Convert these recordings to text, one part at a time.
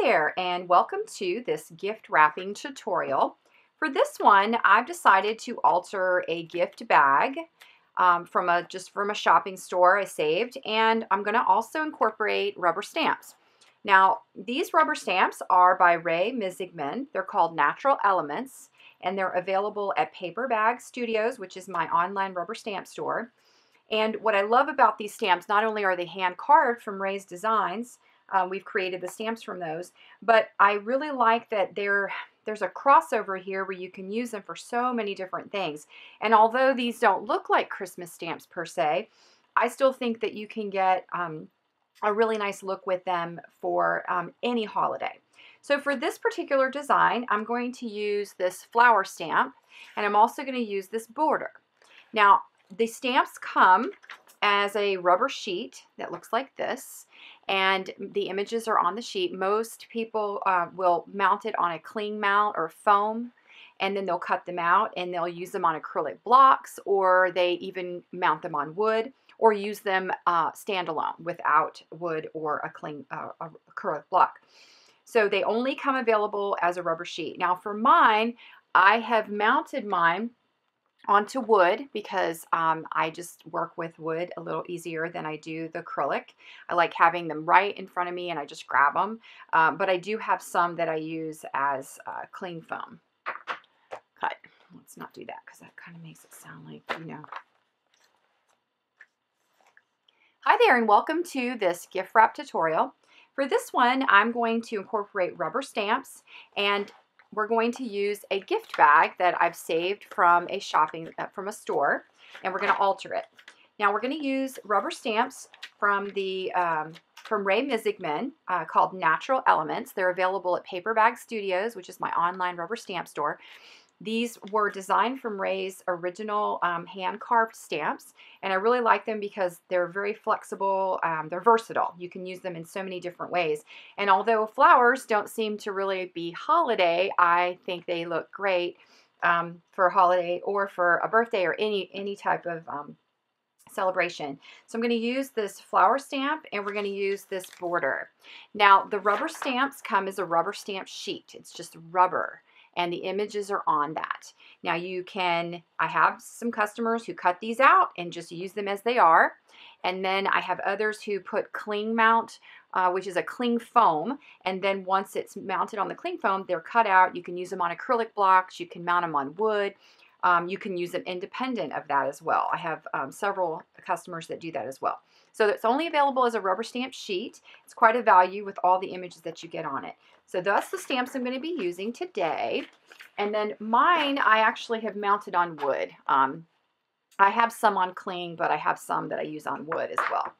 there, and welcome to this gift wrapping tutorial. For this one, I've decided to alter a gift bag from a shopping store I saved, and I'm going to also incorporate rubber stamps. Now, these rubber stamps are by Roben-Marie. They're called Natural Elements, and they're available at Paper Bag Studios, which is my online rubber stamp store. And what I love about these stamps, not only are they hand carved from Ray's designs, we've created the stamps from those, but I really like that there's a crossover here where you can use them for so many different things. And although these don't look like Christmas stamps per se, I still think that you can get a really nice look with them for any holiday. So for this particular design, I'm going to use this flower stamp, and I'm also going to use this border. Now, the stamps come as a rubber sheet that looks like this, and the images are on the sheet. Most people will mount it on a cling mount or foam, and then they'll cut them out and they'll use them on acrylic blocks, or they even mount them on wood, or use them standalone without wood or a acrylic block. So they only come available as a rubber sheet. Now for mine, I have mounted mine onto wood because I just work with wood a little easier than I do the acrylic. I like having them right in front of me and I just grab them. But I do have some that I use as cling foam. Cut. Let's not do that because that kind of makes it sound like, you know. Hi there, and welcome to this gift wrap tutorial. For this one, I'm going to incorporate rubber stamps, and we're going to use a gift bag that I've saved from a store, and we're going to alter it. Now we're going to use rubber stamps from Roben-Marie called Natural Elements. They're available at Paper Bag Studios, which is my online rubber stamp store. These were designed from Ray's original hand-carved stamps, and I really like them because they're very flexible, they're versatile. You can use them in so many different ways. And although flowers don't seem to really be holiday, I think they look great for a holiday or for a birthday or any type of celebration. So I'm going to use this flower stamp, and we're going to use this border. Now the rubber stamps come as a rubber stamp sheet. It's just rubber, and the images are on that. Now I have some customers who cut these out and just use them as they are. And then I have others who put cling mount, which is a cling foam. And then once it's mounted on the cling foam, they're cut out. You can use them on acrylic blocks. You can mount them on wood. You can use them independent of that as well. I have several customers that do that as well. So it's only available as a rubber stamp sheet. It's quite a value with all the images that you get on it. So that's the stamps I'm going to be using today. And then mine, I actually have mounted on wood. I have some on cling, but I have some that I use on wood as well.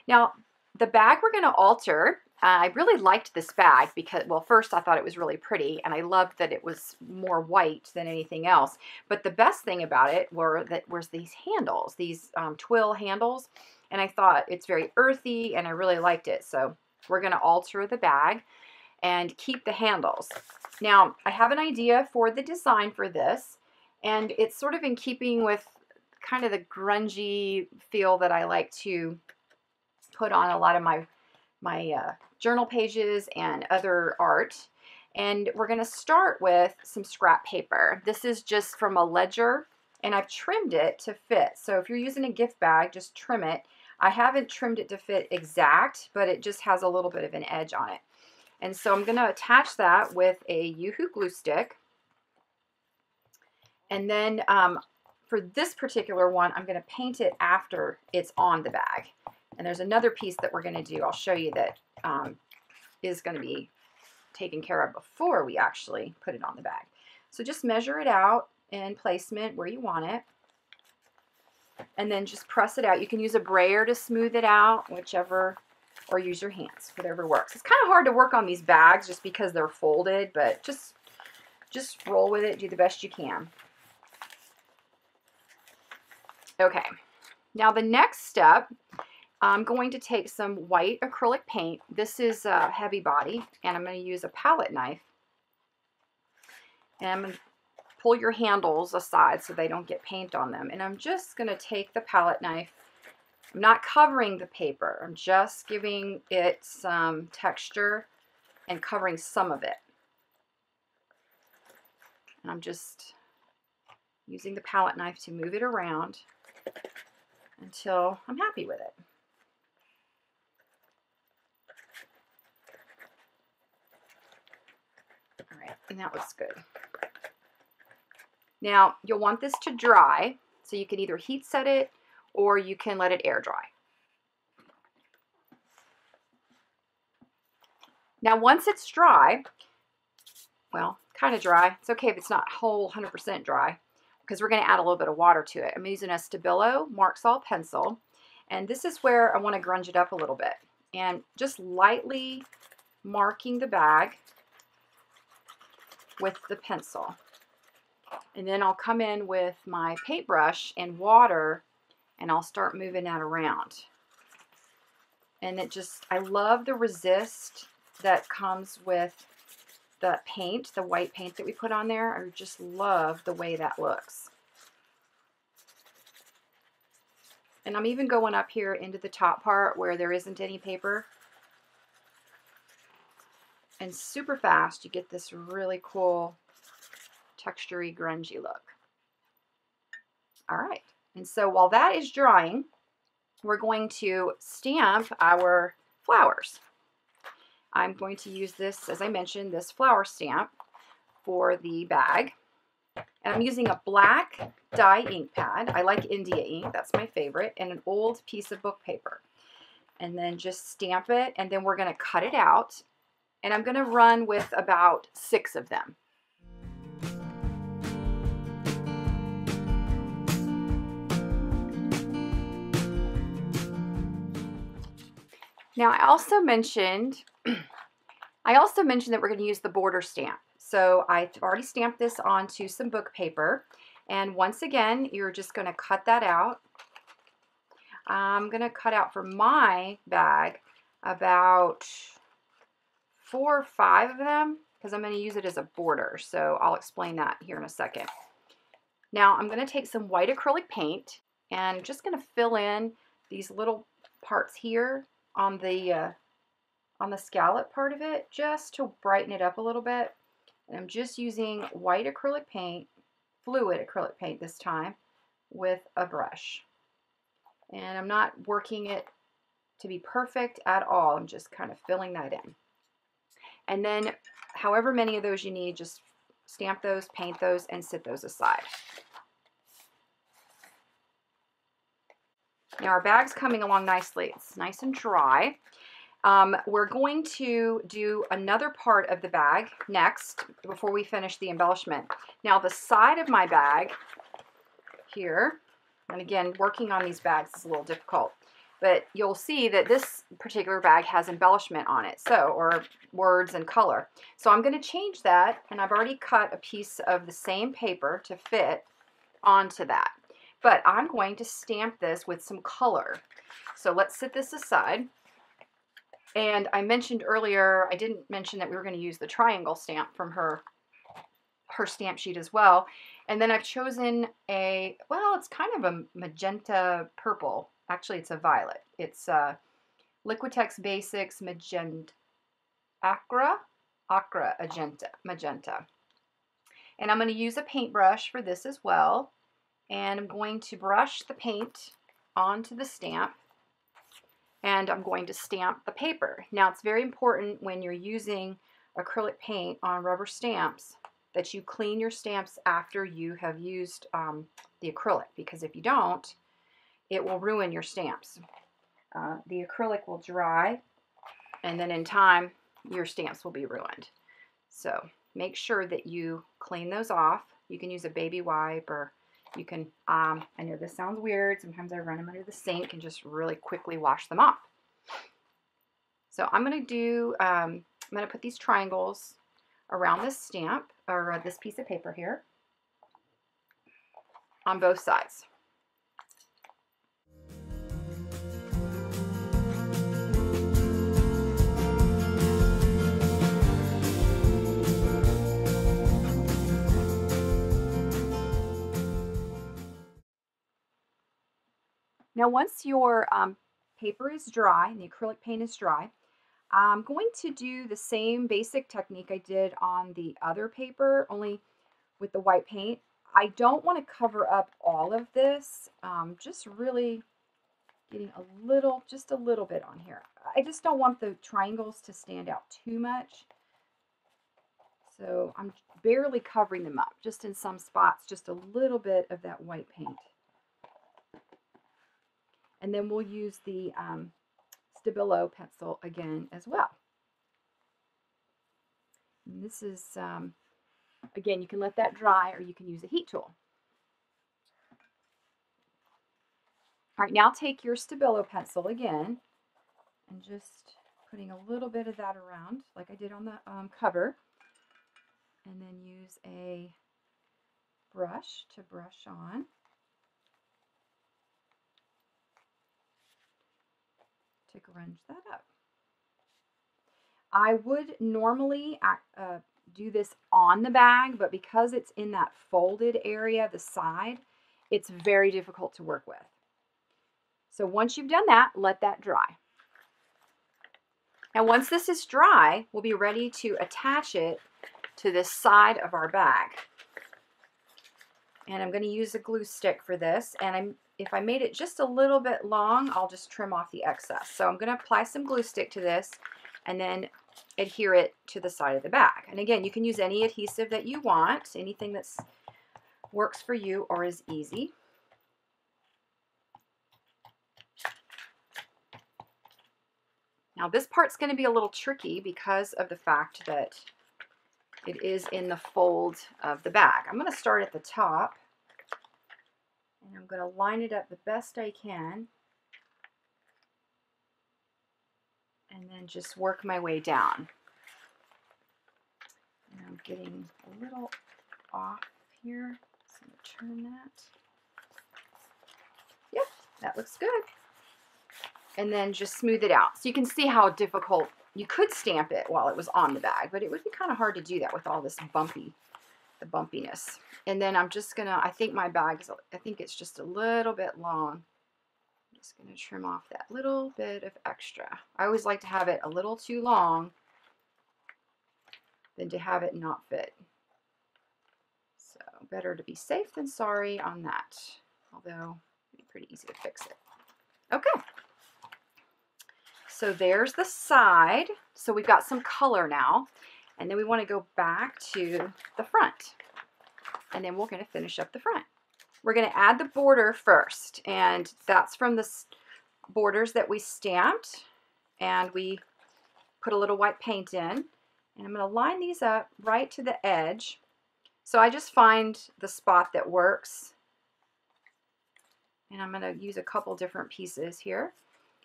Now, the bag we're going to alter, I really liked this bag because, well, first I thought it was really pretty, and I loved that it was more white than anything else. But the best thing about it was these handles, these twill handles, and I thought it's very earthy, and I really liked it. So we're going to alter the bag and keep the handles. Now, I have an idea for the design for this, and it's sort of in keeping with kind of the grungy feel that I like to put on a lot of my journal pages and other art. And we're going to start with some scrap paper. This is just from a ledger, and I've trimmed it to fit. So if you're using a gift bag, just trim it. I haven't trimmed it to fit exact, but it just has a little bit of an edge on it. And so I'm going to attach that with a Yoo-hoo glue stick. And then for this particular one, I'm going to paint it after it's on the bag. And there's another piece that we're going to do, I'll show you, that is going to be taken care of before we actually put it on the bag. So just measure it out and placement where you want it. And then just press it out. You can use a brayer to smooth it out, whichever, or use your hands, whatever works. It's kind of hard to work on these bags just because they're folded, but just roll with it, do the best you can. Okay, now the next step, I'm going to take some white acrylic paint. This is a heavy body, and I'm going to use a palette knife. And I'm going to pull your handles aside so they don't get paint on them. And I'm just going to take the palette knife. I'm not covering the paper. I'm just giving it some texture and covering some of it. And I'm just using the palette knife to move it around until I'm happy with it. All right, and that looks good. Now, you'll want this to dry, so you can either heat set it or you can let it air dry. Now, once it's dry, well, kind of dry. It's okay if it's not whole 100% dry, because we're going to add a little bit of water to it. I'm using a Stabilo Mark-Sol pencil, and this is where I want to grunge it up a little bit. And just lightly marking the bag with the pencil. And then I'll come in with my paintbrush and water, and I'll start moving that around. And it just, I love the resist that comes with the paint, the white paint that we put on there. I just love the way that looks. And I'm even going up here into the top part where there isn't any paper. And super fast, you get this really cool textury, grungy look. All right, and so while that is drying, we're going to stamp our flowers. I'm going to use this, as I mentioned, this flower stamp for the bag. And I'm using a black dye ink pad. I like India ink, that's my favorite, and an old piece of book paper. And then just stamp it, and then we're going to cut it out. And I'm going to run with about 6 of them. Now, I also mentioned that we're going to use the border stamp. So I've already stamped this onto some book paper. And once again, you're just going to cut that out. I'm going to cut out for my bag about 4 or 5 of them, because I'm going to use it as a border. So I'll explain that here in a second. Now I'm going to take some white acrylic paint and just going to fill in these little parts here on the scallop part of it, just to brighten it up a little bit. And I'm just using white acrylic paint, fluid acrylic paint this time, with a brush. And I'm not working it to be perfect at all. I'm just kind of filling that in. And then however many of those you need, just stamp those, paint those, and set those aside. Now our bag's coming along nicely. It's nice and dry. We're going to do another part of the bag next before we finish the embellishment. Now the side of my bag here, and again, working on these bags is a little difficult, but you'll see that this particular bag has embellishment on it, or words and color. So I'm going to change that, and I've already cut a piece of the same paper to fit onto that. But I'm going to stamp this with some color. So let's set this aside. And I mentioned earlier, I didn't mention that we were going to use the triangle stamp from her stamp sheet as well. And then I've chosen well, it's kind of a magenta purple. Actually, it's a violet. It's Liquitex Basics Magenta, Acra Magenta. And I'm going to use a paintbrush for this as well. And I'm going to brush the paint onto the stamp, and I'm going to stamp the paper. Now, it's very important when you're using acrylic paint on rubber stamps that you clean your stamps after you have used the acrylic, because if you don't, it will ruin your stamps. The acrylic will dry, and then in time, your stamps will be ruined. So make sure that you clean those off. You can use a baby wipe, or you can, I know this sounds weird, sometimes I run them under the sink and just really quickly wash them off. So I'm going to put these triangles around this stamp, or this piece of paper here, on both sides. Now once your paper is dry and the acrylic paint is dry, I'm going to do the same basic technique I did on the other paper, only with the white paint. I don't want to cover up all of this, just really getting a little, just a little bit on here. I just don't want the triangles to stand out too much. So I'm barely covering them up, just in some spots, just a little bit of that white paint. And then we'll use the Stabilo pencil again as well. And this is, again, you can let that dry or you can use a heat tool. All right, now take your Stabilo pencil again and just putting a little bit of that around like I did on the cover. And then use a brush to brush on. To grunge that up. I would normally do this on the bag, but because it's in that folded area, the side, it's very difficult to work with. So once you've done that, let that dry. And once this is dry, we'll be ready to attach it to this side of our bag. And I'm going to use a glue stick for this, and if I made it just a little bit long, I'll just trim off the excess. So I'm going to apply some glue stick to this and then adhere it to the side of the bag. And again, you can use any adhesive that you want, anything that works for you or is easy. Now this part's going to be a little tricky because of the fact that it is in the fold of the bag. I'm going to start at the top and I'm going to line it up the best I can and then just work my way down. And I'm getting a little off here, so I'm going to turn that. Yep, that looks good. And then just smooth it out. So you can see how difficult, you could stamp it while it was on the bag, but it would be kind of hard to do that with all this the bumpiness. And then I'm just gonna, I think my bag is, I think it's just a little bit long. I'm just gonna trim off that little bit of extra. I always like to have it a little too long than to have it not fit. So better to be safe than sorry on that, although it'd be pretty easy to fix it. Okay. So there's the side. So we've got some color now. And then we want to go back to the front. And then we're going to finish up the front. We're going to add the border first. And that's from the borders that we stamped. And we put a little white paint in. And I'm going to line these up right to the edge. So I just find the spot that works. And I'm going to use a couple different pieces here.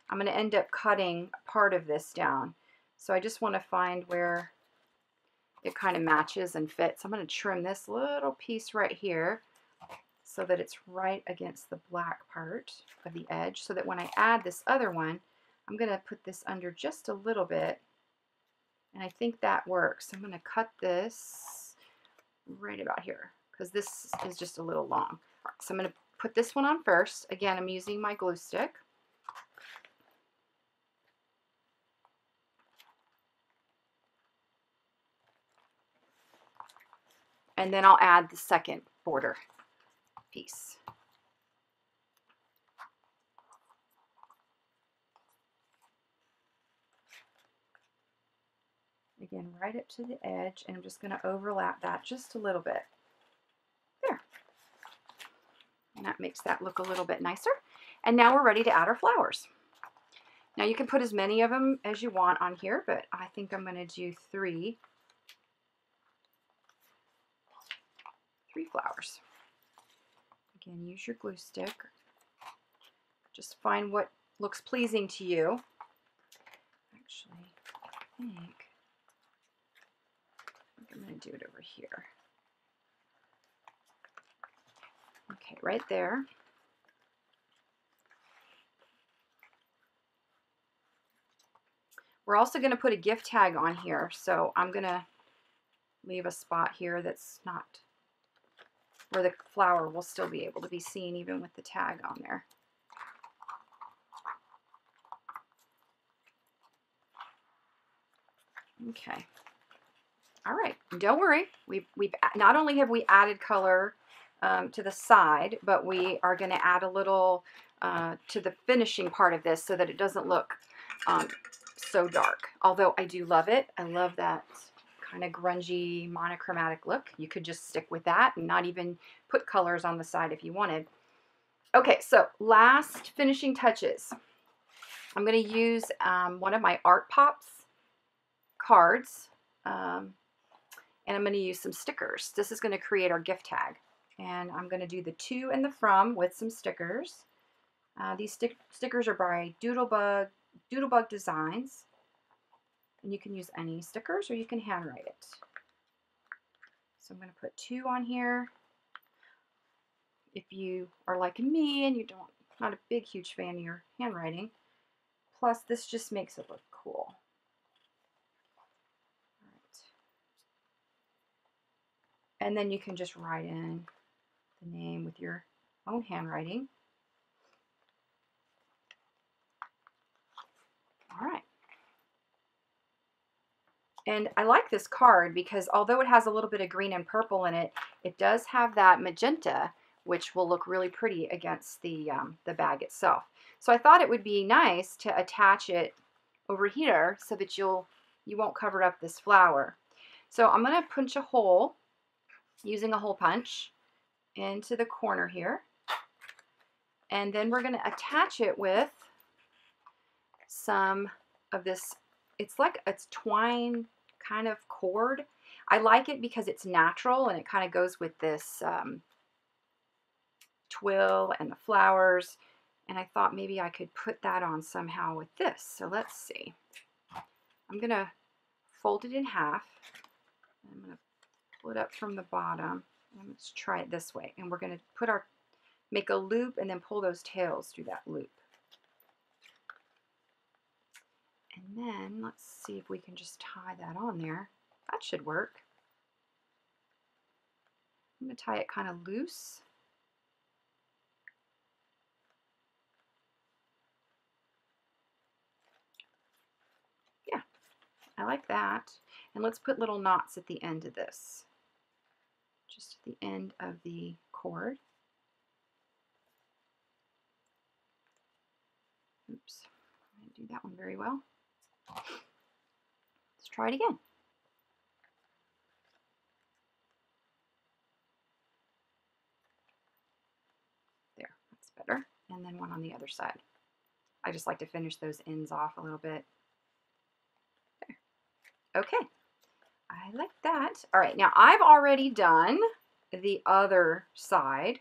I'm going to end up cutting part of this down. So I just want to find where it kind of matches and fits. I'm going to trim this little piece right here so that it's right against the black part of the edge, so that when I add this other one, I'm going to put this under just a little bit. And I think that works. I'm going to cut this right about here because this is just a little long. All right, so I'm going to put this one on first. Again, I'm using my glue stick. And then I'll add the second border piece. Again, right up to the edge, and I'm just going to overlap that just a little bit. There. And that makes that look a little bit nicer. And now we're ready to add our flowers. Now you can put as many of them as you want on here, but I think I'm going to do three flowers. Again, use your glue stick. Just find what looks pleasing to you. Actually, I think I'm going to do it over here. Okay, right there. We're also going to put a gift tag on here, so I'm going to leave a spot here that's not where the flower will still be able to be seen even with the tag on there. Okay. All right. Don't worry. We've not only have we added color to the side, but we are going to add a little to the finishing part of this so that it doesn't look so dark. Although I do love it. I love that kind of grungy monochromatic look. You could just stick with that and not even put colors on the side if you wanted. Okay, so last finishing touches. I'm going to use one of my Art Pops cards, and I'm going to use some stickers. This is going to create our gift tag, and I'm going to do the to and the from with some stickers. These stickers are by Doodlebug Designs, and you can use any stickers or you can handwrite it. So I'm going to put 2 on here. If you are like me and you not a big huge fan of your handwriting, plus this just makes it look cool. All right. And then you can just write in the name with your own handwriting. All right. And I like this card because although it has a little bit of green and purple in it, it does have that magenta, which will look really pretty against the bag itself. So I thought it would be nice to attach it over here so that you won't cover up this flower. So I'm going to punch a hole using a hole punch into the corner here. And then we're going to attach it with some of this, it's twine kind of cord. I like it because it's natural and it kind of goes with this twill and the flowers. And I thought maybe I could put that on somehow with this. So let's see. I'm going to fold it in half. I'm going to pull it up from the bottom. And let's try it this way. And we're going to make a loop and then pull those tails through that loop. And then let's see if we can just tie that on there. That should work. I'm going to tie it kind of loose. Yeah, I like that. And let's put little knots at the end of this. Just at the end of the cord. Oops, I didn't do that one very well. Let's try it again. There, that's better. And then one on the other side. I just like to finish those ends off a little bit. There. Okay, I like that. All right, now I've already done the other side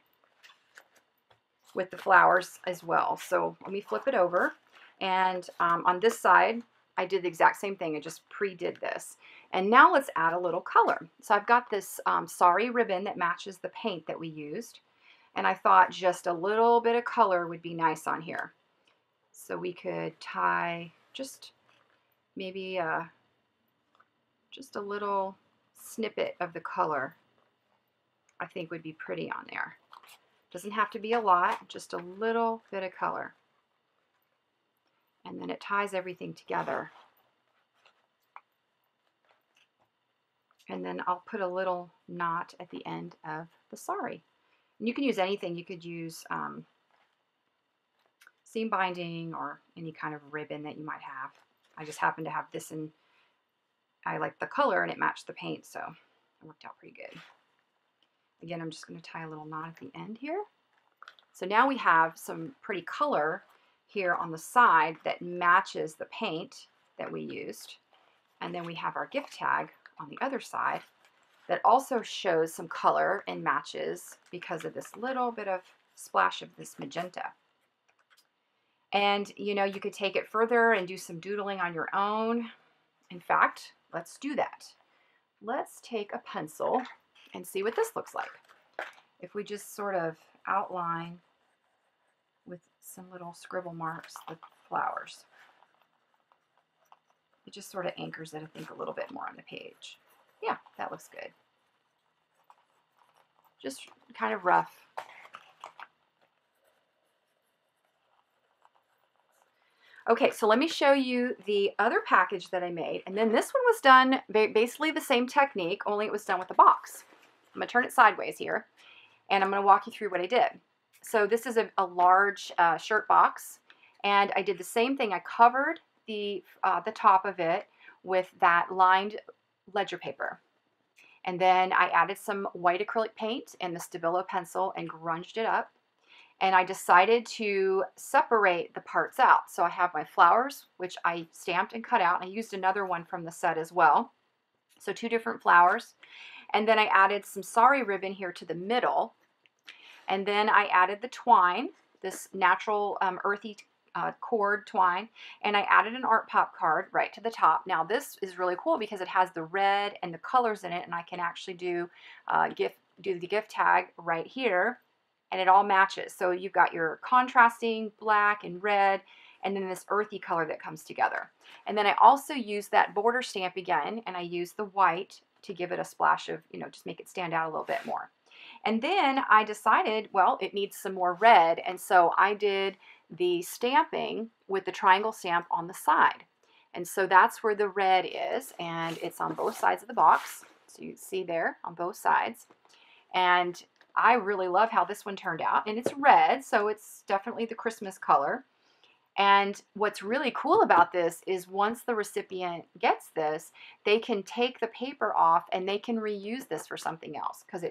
with the flowers as well. So let me flip it over. And on this side, I did the exact same thing. I just pre-did this. And now let's add a little color. So I've got this sari ribbon that matches the paint that we used. And I thought just a little bit of color would be nice on here. So we could tie just maybe just a little snippet of the color. I think would be pretty on there. Doesn't have to be a lot, just a little bit of color. And then it ties everything together. And then I'll put a little knot at the end of the sari. And you can use anything. You could use seam binding or any kind of ribbon that you might have. I just happen to have this, and I like the color and it matched the paint, so it worked out pretty good. Again, I'm just going to tie a little knot at the end here. So now we have some pretty color here on the side that matches the paint that we used. And then we have our gift tag on the other side that also shows some color and matches because of this little bit of splash of this magenta. And you know, you could take it further and do some doodling on your own. In fact, let's do that. Let's take a pencil and see what this looks like. If we just sort of outline with some little scribble marks the flowers. It just sort of anchors it, I think, a little bit more on the page. Yeah, that looks good. Just kind of rough. Okay, so let me show you the other package that I made. And then this one was done basically the same technique, only it was done with a box. I'm gonna turn it sideways here, and I'm gonna walk you through what I did. So this is a large shirt box, and I did the same thing. I covered the top of it with that lined ledger paper. And then I added some white acrylic paint and the Stabilo pencil and grunged it up. And I decided to separate the parts out. So I have my flowers, which I stamped and cut out. And I used another one from the set as well. So 2 different flowers. And then I added some sari ribbon here to the middle. And then I added the twine, this natural earthy cord twine, and I added an art pop card right to the top. Now this is really cool because it has the red and the colors in it, and I can actually do the gift tag right here, and it all matches. So you've got your contrasting black and red, and then this earthy color that comes together. And then I also use that border stamp again, and I use the white to give it a splash of, just make it stand out a little bit more. And then I decided, well, it needs some more red, and so I did the stamping with the triangle stamp on the side. And so that's where the red is, and it's on both sides of the box. So you see there on both sides. And I really love how this one turned out, and it's red, so it's definitely the Christmas color. And what's really cool about this is once the recipient gets this, they can take the paper off and they can reuse this for something else, because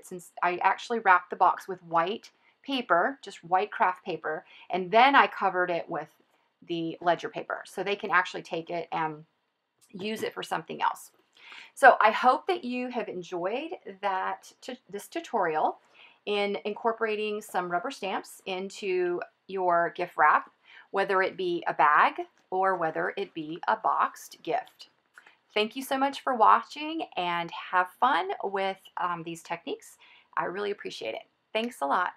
I actually wrapped the box with white paper, just white craft paper, and then I covered it with the ledger paper, so they can actually take it and use it for something else. So I hope that you have enjoyed this tutorial in incorporating some rubber stamps into your gift wrap, whether it be a bag or whether it be a boxed gift. Thank you so much for watching, and have fun with these techniques. I really appreciate it. Thanks a lot.